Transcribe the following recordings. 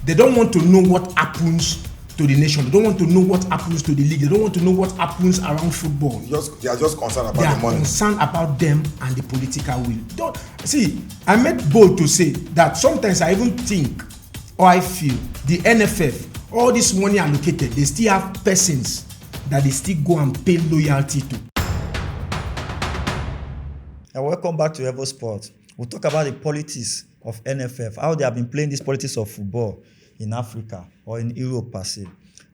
They don't want to know what happens to the nation. They don't want to know what happens to the league. They don't want to know what happens around football. They are just concerned about the money. They are concerned about them and the political will. I made bold to say that sometimes I even think, or I feel, the NFF, all this money allocated, they still have persons that they still go and pay loyalty to. And welcome back to EVO SPORTS. We'll talk about the politics of NFF, how they have been playing this politics of football in Africa or in Europe per se.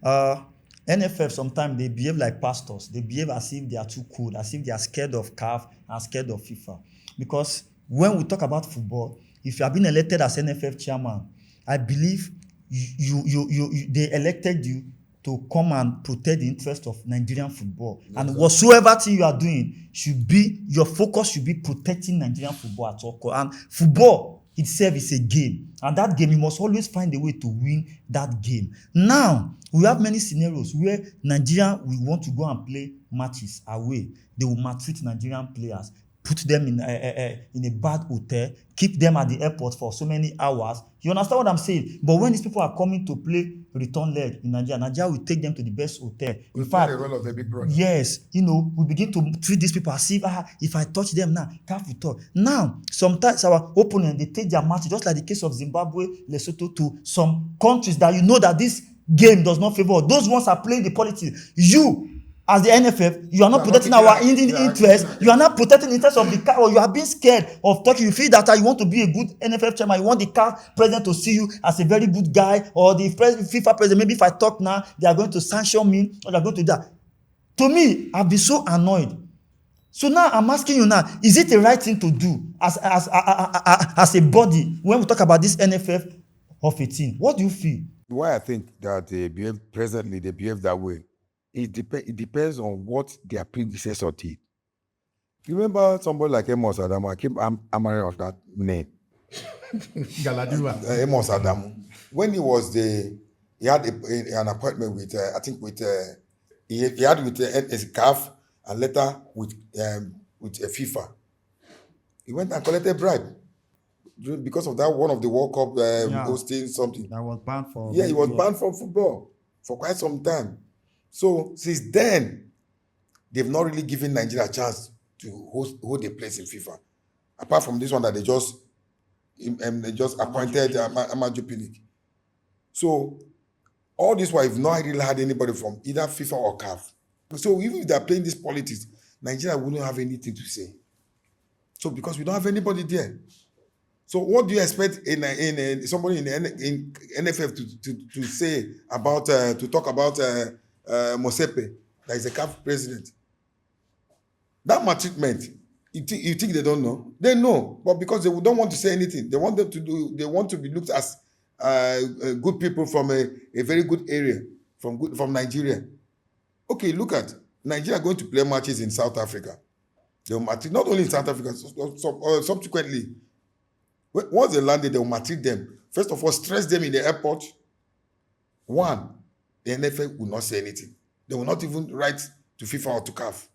NFF, sometimes they behave like pastors. They behave as if they are too cool, as if they are scared of CAF and scared of FIFA. Because when we talk about football, if you have been elected as NFF chairman, I believe they elected you to come and protect the interest of Nigerian football. Yes, and whatsoever thing you are doing your focus should be protecting Nigerian football at all costs. And football itself is a game. And that game, you must always find a way to win that game. Now, we have many scenarios where Nigeria will want to go and play matches away. They will maltreat Nigerian players, put them in a bad hotel, keep them at the airport for so many hours. You understand what I'm saying? But when these people are coming to play return leg in Nigeria will take them to the best hotel. In fact, the role of a big brother. Yes, we begin to treat these people as if I touch them now, can't we talk? Now, sometimes our opponent, they take their match, just like the case of Zimbabwe, Lesotho, to some countries that you know that this game does not favor. Those ones are playing the politics. You, as the NFF, you are not protecting our Indian interest. You are not protecting the interest of the CAF, or you are being scared of talking. You feel that you want to be a good NFF chairman. You want the CAF president to see you as a very good guy, or the FIFA president. Maybe if I talk now, they are going to sanction me, or they are going to do that. To me, I've been so annoyed. So now I'm asking you now, is it the right thing to do as a body when we talk about this NFF of a team? What do you feel? Why I think that they behave that way, it depends on what their predecessor did. You remember somebody like Amos Adamu? I'm aware of that name. Amos Adamu. When he was he had an appointment with he had with CAF and later with FIFA. He went and collected bribe because of that one of the World Cup hosting something. That was banned for. Yeah, he was banned from football for quite some time. So since then, they've not really given Nigeria a chance to hold a place in FIFA. Apart from this one that they just appointed Amaju Pinnick. So all this while, we've not really had anybody from either FIFA or CAF. So even if they're playing this politics, Nigeria wouldn't have anything to say. So because we don't have anybody there. So what do you expect in somebody in NFF to say about to talk about Mosepe, that is the CAF president? That maltreatment, you think they don't know? They know, but because they don't want to say anything, they want to be looked as good people from a very good area, from Nigeria. Okay, look at Nigeria going to play matches in South Africa. They will maltreat, not only in South Africa, subsequently. Once they landed, they will maltreat them. First of all, stress them in the airport. One, the NFF will not say anything. They will not even write to FIFA or to CAF.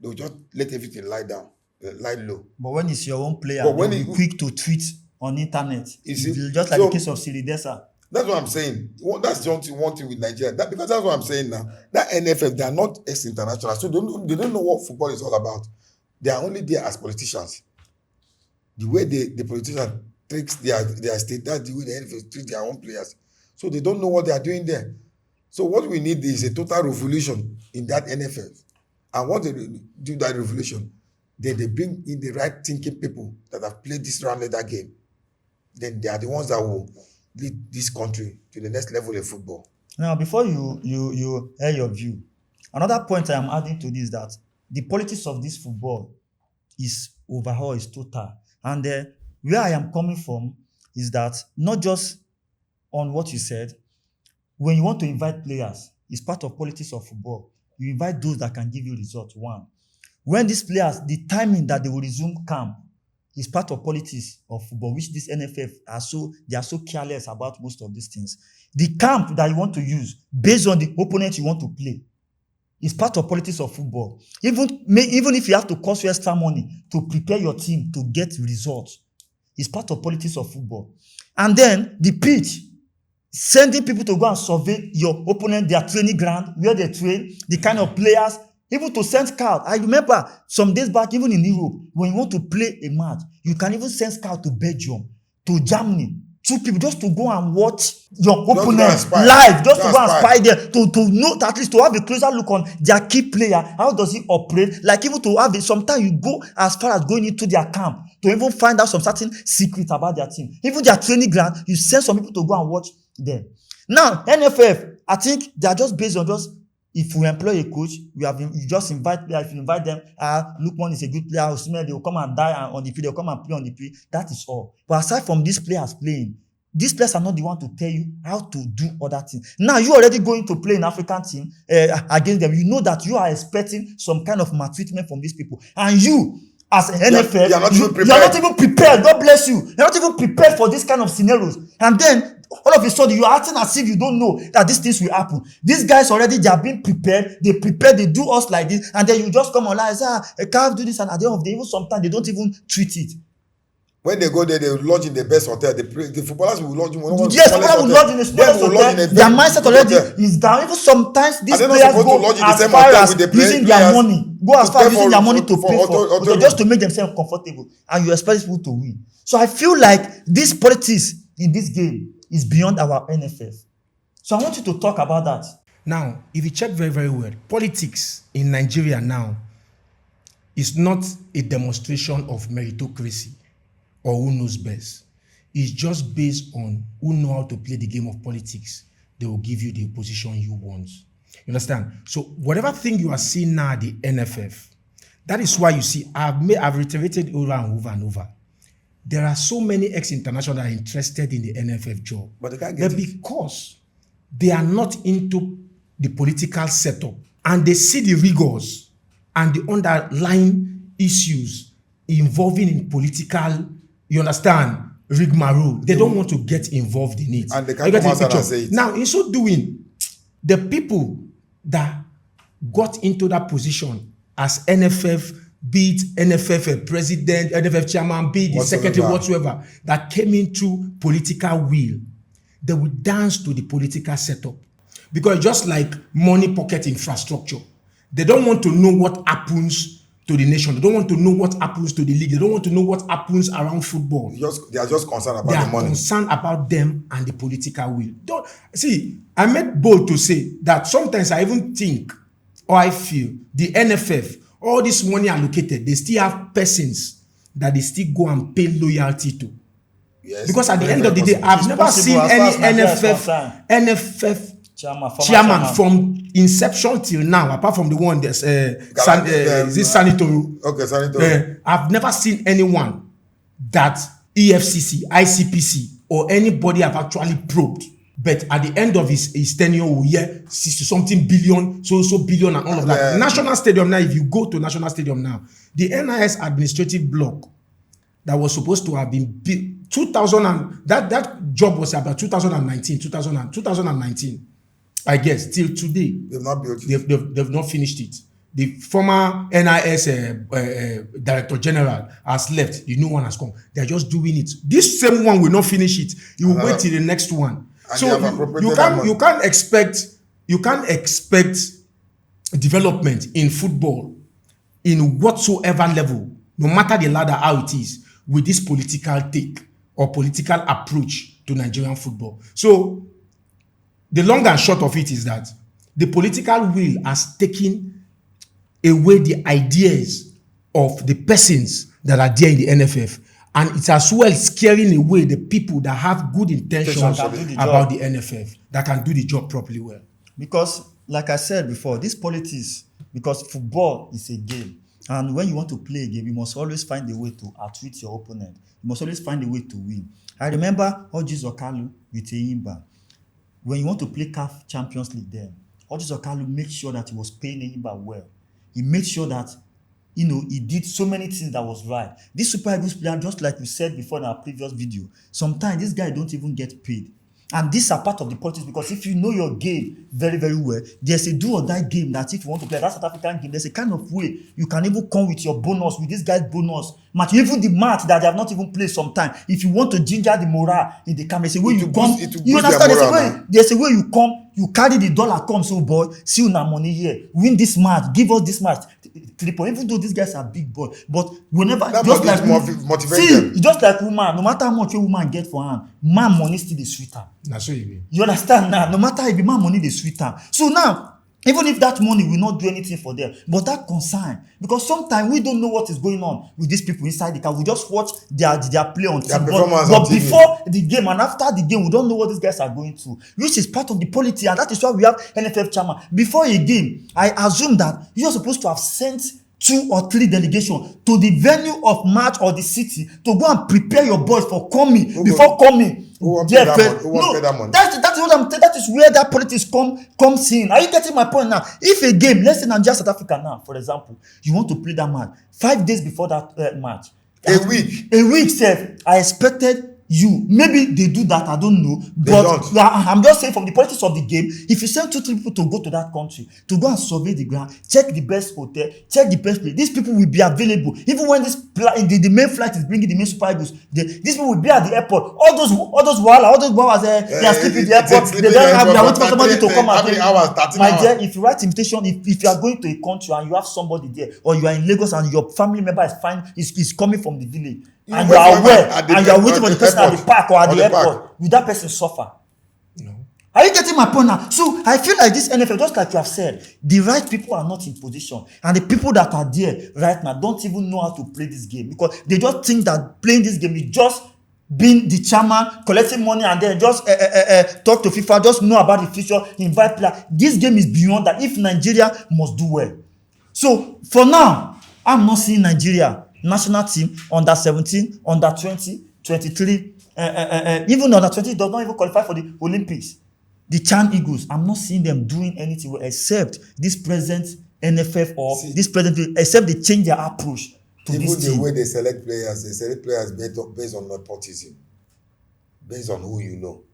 They will just let everything lie down, lie low. But when it's your own player, they'll be quick to tweet on internet. Just like the case of Siridesa. That's what I'm saying. That's just one thing with Nigeria. Because that's what I'm saying now. That NFF, they are not ex-international. So they don't know what football is all about. They are only there as politicians. The way the politicians treat their state, that's the way the NFF treat their own players. So they don't know what they are doing there. So what we need is a total revolution in that NFF. And once they do that revolution, then they bring in the right thinking people that have played this round leader game. Then they are the ones that will lead this country to the next level of football. Now, before you air your view, another point I am adding to this is that the politics of this football is overhaul, is total. And where I am coming from is that not just on what you said, when you want to invite players, it's part of politics of football. You invite those that can give you results. One, when these players, the timing that they will resume camp is part of politics of football, which this NFF are so careless about most of these things. The camp that you want to use based on the opponent you want to play is part of politics of football. Even if you have to cost you extra money to prepare your team to get results, it's part of politics of football. And then the pitch sending people to go and survey your opponent, their training ground, where they train, the kind of players, even to send scout. I remember some days back, even in Europe, when you want to play a match, you can even send scout to Belgium, to Germany, 2 people just to go and watch your opponent live, just to go and spy there, to know, at least to have a closer look on their key player. How does he operate? Like even to have it, sometimes you go as far as going into their camp to even find out some certain secrets about their team. Even their training ground, you send some people to go and watch them. Now, NFF, I think they are just based on just, if we employ a coach, you just invite players. If you invite them, Lukman is a good player, they will come and die on the field, they will come and play on the field. That is all. But aside from these players playing, these players are not the one to tell you how to do other things. Now, you already going to play an African team against them. You know that you are expecting some kind of maltreatment from these people. And you, as an NFF, you are not even prepared. God bless you. You're not even prepared for this kind of scenarios. And then, all of a sudden, you are acting as if you don't know that these things will happen. These guys already, they are being prepared. They prepare, they do us like this. And then you just come online and say, I can't do this. And at the end of the day, even sometimes they don't even treat it. When they go there, they will lodge in the best hotel. The footballers will lodge in one of the yes, footballers will lodge in the smallest hotel. Their mindset already is down. Even sometimes these players go as far as using their money. Go as far as using their money to pay for just to make themselves comfortable. And you expect people to win. So I feel like this politics in this game is beyond our NFF. So I want you to talk about that. Now, if you check very, very well, politics in Nigeria now is not a demonstration of meritocracy or who knows best. It's just based on who know how to play the game of politics. They will give you the position you want. You understand? So whatever thing you are seeing now at the NFF, that is why you see, I've reiterated over and over and over. There are so many ex-internationals that are interested in the NFF job. But they can't get it. Because they are not into the political setup and they see the rigors and the underlying issues involving in political, you understand, rigmarole. They don't want to get involved in it. And they can't come outside and say it. Now, in so doing, the people that got into that position as NFF, be it NFF president, NFF chairman, be it the secretary, whatsoever, that came into political will, they will dance to the political setup. Because just like money pocket infrastructure, they don't want to know what happens to the nation. They don't want to know what happens to the league. They don't want to know what happens around football. They are just concerned about the money. They are concerned about them and the political will. I made bold to say that sometimes I even think, or I feel, the NFF, all this money allocated, they still have persons that they still go and pay loyalty to. Yes, because at the end of the day, I've never seen any NFF chairman from inception till now, apart from the one that's Sanitoro. Okay, Sanitoro. I've never seen anyone that EFCC, ICPC, or anybody have actually probed. But at the end of his tenure, we hear 60-something billion, so billion, and all of that. National Stadium now, if you go to National Stadium now, the NIS administrative block that was supposed to have been built, 2000 and that job was about 2019, I guess, till today. They've not built it. They've not finished it. The former NIS Director General has left. The new one has come. They're just doing it. This same one will not finish it. You will wait till the next one. So you can't expect development in football in whatsoever level, no matter the ladder how it is, with this political take or political approach to Nigerian football. So the long and short of it is that the political will has taken away the ideas of the persons that are there in the NFF. And it's as well scaring away the people that have good intentions about the NFF, that can do the job properly well. Because, like I said before, this politics, because football is a game. And when you want to play a game, you must always find a way to outwit your opponent. You must always find a way to win. I remember Oji Zokalu with Eyimba. When you want to play CAF Champions League then, Oji Zokalu made sure that he was paying Eyimba well. He made sure that he did so many things that was right. This Super Eagles player, just like we said before in our previous video, sometimes this guy don't even get paid. And these are part of the politics, because if you know your game very, very well, there's a do or die game that if you want to play that South African game, there's a kind of way you can even come with your bonus, with this guy's bonus match, even the match that they have not even played sometime. If you want to ginger the morale in the camp, there's a way you come. You understand? There's a way you come, you carry the dollar, come, so boy, see you now money here, win this match, give us this match. 3 points. Even though these guys are big boys, but whenever that just like motivate just like woman, no matter how much a woman get for hand, man money still dey sweet am. Na so e be. You understand now? No matter if the man money dey sweet am. So now, even if that money will not do anything for them, but that concern, because sometimes we don't know what is going on with these people inside the car. We just watch their play on TV. But before the game and after the game, we don't know what these guys are going through, which is part of the politics, and that is why we have NFF chairman. Before a game, I assume that you're supposed to have sent 2 or 3 delegations to the venue of match or the city to go and prepare your boys for coming. Before coming, that is where that politics comes in. Are you getting my point now? If a game, let's say Nigeria South Africa now, for example, you want to play that match 5 days before that match, a week, sef, I expected you, maybe they do that, I don't know, but I'm just saying from the politics of the game, if you send 2-3 people to go to that country to go and survey the ground, check the best hotel, check the best place, these people will be available even when the main flight is bringing the main Super Eagles. These people will be at the airport. All those boys they are sleeping at the airport. They don't have their own somebody to come and my dear, if you write invitation, if you are going to a country and you have somebody there, or you are in Lagos and your family member is coming from the village, and you are aware and you are waiting for the person at the park or at the airport, will that person suffer? No. Are you getting my point now? So I feel like this NFF, just like you have said, the right people are not in position, and the people that are there right now don't even know how to play this game, because they just think that playing this game is just being the chairman, collecting money, and then just talk to FIFA, just know about the future, invite players. This game is beyond that. If Nigeria must do well. So for now, I'm not seeing Nigeria national team under 17, under 20, 23, even under 20 does not even qualify for the Olympics. The Chan Eagles, I'm not seeing them doing anything except this present NFF or this present, except they change their approach to even this team. the way they select players based on nepotism, based on who you know.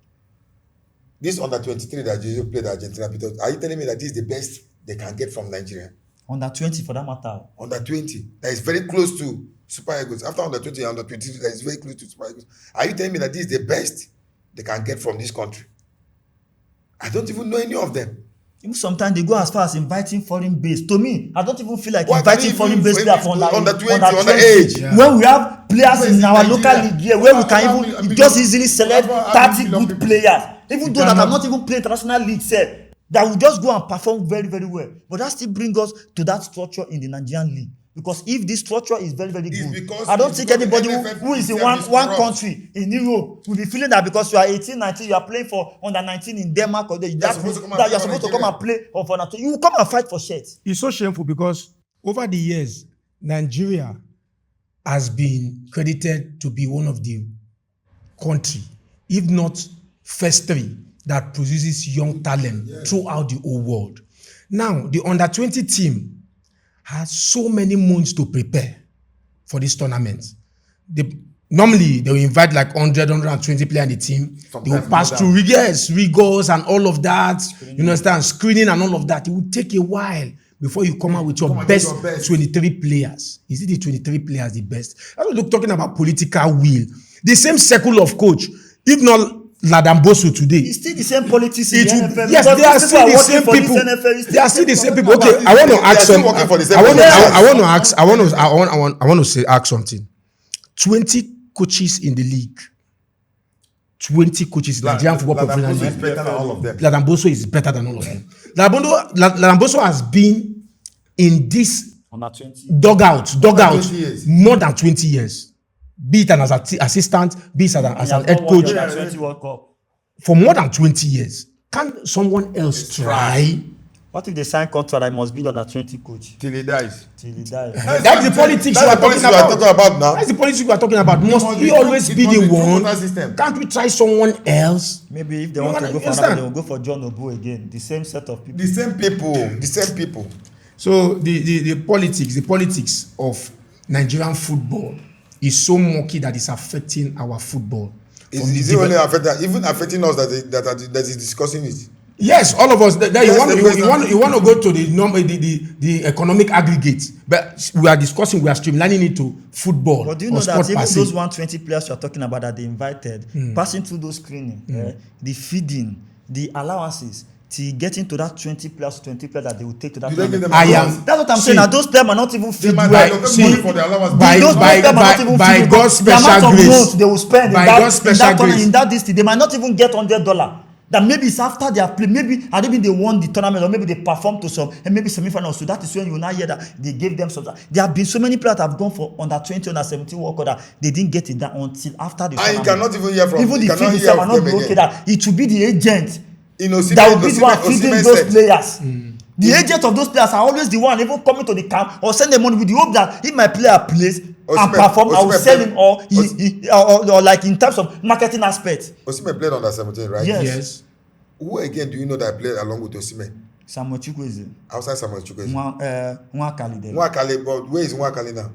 This under 23 that Jesus played Argentina, are you telling me that this is the best they can get from Nigeria? Under 20 for that matter. Under 20, that is very close to Super Eagles. After under 20 and under 23, that is very close to Super Eagles. Are you telling me that this is the best they can get from this country? I don't even know any of them. Even sometimes they go as far as inviting foreign base. To me, I don't even feel like inviting foreign base players from under 20, under age. Yeah. When we have players in our local league here, where we can even just easily select 30 good players, even though that have not even played international league, say that will just go and perform very, very well. But that still brings us to that structure in the Nigerian league. Because if this structure is very, very good, I don't think anybody who is in one country in Europe will be feeling that because you are 18, 19, you are playing for under 19 in Denmark, or that you are supposed to come and play for NATO. You will come and fight for shirts. It's so shameful because over the years, Nigeria has been credited to be one of the country, if not first 3, that produces young talent throughout the whole world. Now, the under 20 team has so many months to prepare for this tournament. Normally, they will invite like 100, 120 players in the team. Sometimes they will pass through rigors and all of that. Screening. You understand? Screening and all of that. It will take a while before you come out with your best 23 players. Is it the 23 players the best? I was talking about political will. The same circle of coach, if not Ladamboso today. It's still the same politics in the NFF. Yes, they are still the same people. They are still the same people. Okay, I want to ask something. I want to ask something. 20 coaches in the league. 20 coaches in the Nigerian Football Professional League. Ladamboso is better than all of them. Ladamboso has been in this dugout more than 20 years. Be it as an assistant, be it as an head coach, for more than 20 years. Can someone else try? What if they sign contract? I must be under 20 coach till he dies. That's the politics we are talking about now. That's the politics we are talking about. Must he always be the one? Can't we try someone else? Maybe if they want to go for another, they will go for John Obu again. The same set of people. The same people. So the politics of Nigerian football is so murky that it's affecting our football. Is it only affecting us that is discussing it? Yes, all of us. That you Yes, want to go to the economic aggregate, but we are streamlining it to football. But do you know that even those 120 players you are talking about that they invited, passing through those screening, the feeding, the allowances, to getting to that 20 players that they will take to that tournament. That's what I'm saying. Now those players are not even feeding. By God's special grace, they will spend by God's special grace, in that district, they might not even get $100. That maybe it's after they have played, maybe I don't mean they won the tournament, or maybe they performed to some, and maybe semi-finals. So that is when you now hear that they gave them something. There have been so many players that have gone for under 20, under 17 World Cup that they didn't get it that until after the tournament. And you cannot even hear from even the feed itself are not okay that it should be the agent that will be the one feeding those players. The agent of those players are always the one even coming to the camp or send them money with the hope that if my player plays and perform, I will sell him or like in terms of marketing aspect. Osimhen played under 17, right? Yes. Who again do you know that played along with Osimhen? Samuel Chukwueze. Outside Samuel Chukwueze. Nwakali there. Nwakali, but where is Nwakali now?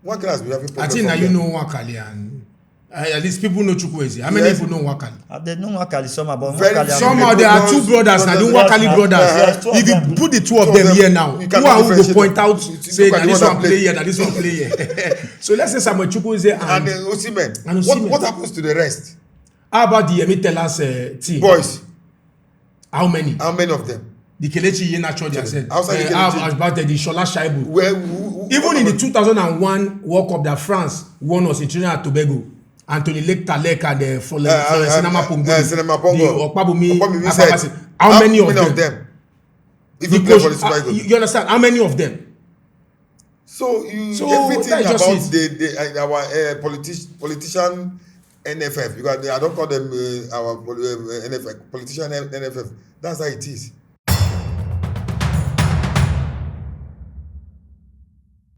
Nwakali has been having problems. I think now you know Nwakali, and at least people know Chukwueze. How many people know Nwakali? They know Nwakali somehow, but somehow there are two brothers now, the Nwakali brothers. If you put the two of them here now, who will point out, say that this one play here, that this one play here. So let's say Samuel Chukwueze and Osimhen. What happens to the rest? How about the Emitelas team? Boys. How many? How many of them? The Kelechi Iheanacho, they said. How about the Shola Shaibu? Even in the 2001 World Cup that France won us in Trinidad and Tobago, Anthony Lake and the Sinama Pongo, the Okpabumi, how many of them? Even play for the Super Eagles. You understand? How many of them? So everything about our politician NFF, because I don't call them our NFF, politician NFF. That's how it is.